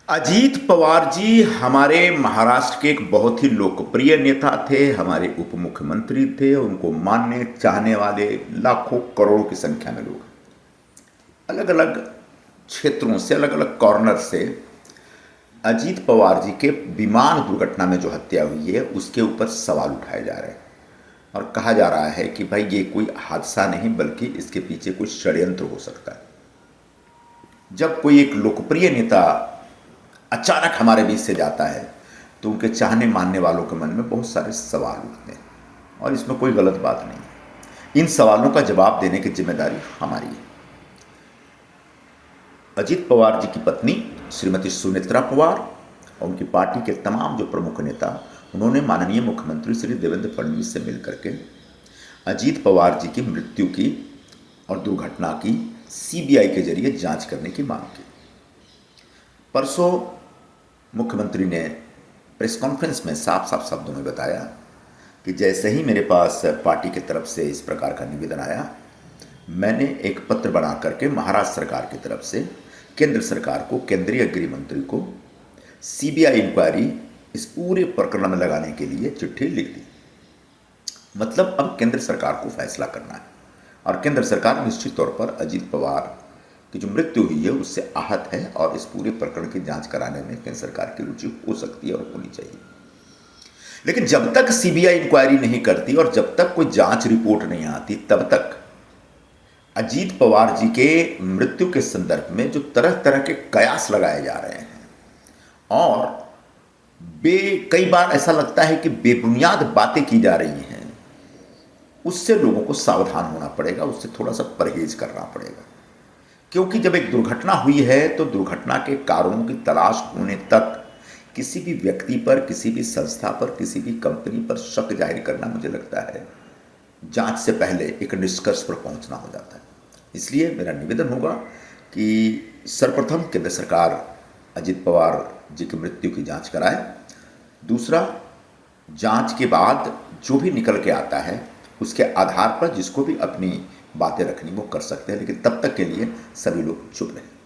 अजीत पवार जी हमारे महाराष्ट्र के एक बहुत ही लोकप्रिय नेता थे, हमारे उप मुख्यमंत्री थे। उनको मानने चाहने वाले लाखों करोड़ों की संख्या में लोग अलग अलग क्षेत्रों से, अलग अलग कॉर्नर से अजीत पवार जी के विमान दुर्घटना में जो हत्या हुई है उसके ऊपर सवाल उठाए जा रहे हैं और कहा जा रहा है कि भाई ये कोई हादसा नहीं बल्कि इसके पीछे कोई षड्यंत्र हो सकता है। जब कोई एक लोकप्रिय नेता अचानक हमारे बीच से जाता है तो उनके चाहने मानने वालों के मन में बहुत सारे सवाल उठते हैं और इसमें कोई गलत बात नहीं है। इन सवालों का जवाब देने की जिम्मेदारी हमारी है। अजीत पवार जी की पत्नी श्रीमती सुनेत्रा पवार और उनकी पार्टी के तमाम जो प्रमुख नेता, उन्होंने माननीय मुख्यमंत्री श्री देवेंद्र फडणवीस से मिलकर के अजीत पवार जी की मृत्यु की और दुर्घटना की सीबीआई के जरिए जांच करने की मांग की। परसों मुख्यमंत्री ने प्रेस कॉन्फ्रेंस में साफ साफ शब्दों में बताया कि जैसे ही मेरे पास पार्टी की तरफ से इस प्रकार का निवेदन आया, मैंने एक पत्र बना करके महाराष्ट्र सरकार की तरफ से केंद्र सरकार को, केंद्रीय गृह मंत्री को सीबीआई इंक्वायरी इस पूरे प्रकरण में लगाने के लिए चिट्ठी लिख दी। मतलब अब केंद्र सरकार को फैसला करना है और केंद्र सरकार निश्चित तौर पर अजीत पवार की जो मृत्यु हुई है उससे आहत है और इस पूरे प्रकरण की जांच कराने में केंद्र सरकार की रुचि हो सकती है और होनी चाहिए। लेकिन जब तक सीबीआई इंक्वायरी नहीं करती और जब तक कोई जांच रिपोर्ट नहीं आती, तब तक अजीत पवार जी के मृत्यु के संदर्भ में जो तरह तरह के कयास लगाए जा रहे हैं और कई बार ऐसा लगता है कि बेबुनियाद बातें की जा रही हैं, उससे लोगों को सावधान होना पड़ेगा, उससे थोड़ा सा परहेज करना पड़ेगा। क्योंकि जब एक दुर्घटना हुई है तो दुर्घटना के कारणों की तलाश होने तक किसी भी व्यक्ति पर, किसी भी संस्था पर, किसी भी कंपनी पर शक जाहिर करना, मुझे लगता है जांच से पहले एक निष्कर्ष पर पहुंचना हो जाता है। इसलिए मेरा निवेदन होगा कि सर्वप्रथम केंद्र सरकार अजीत पवार जी की मृत्यु की जांच कराए। दूसरा, जांच के बाद जो भी निकल के आता है उसके आधार पर जिसको भी अपनी बातें रखनी वो कर सकते हैं, लेकिन तब तक के लिए सभी लोग चुप रहें।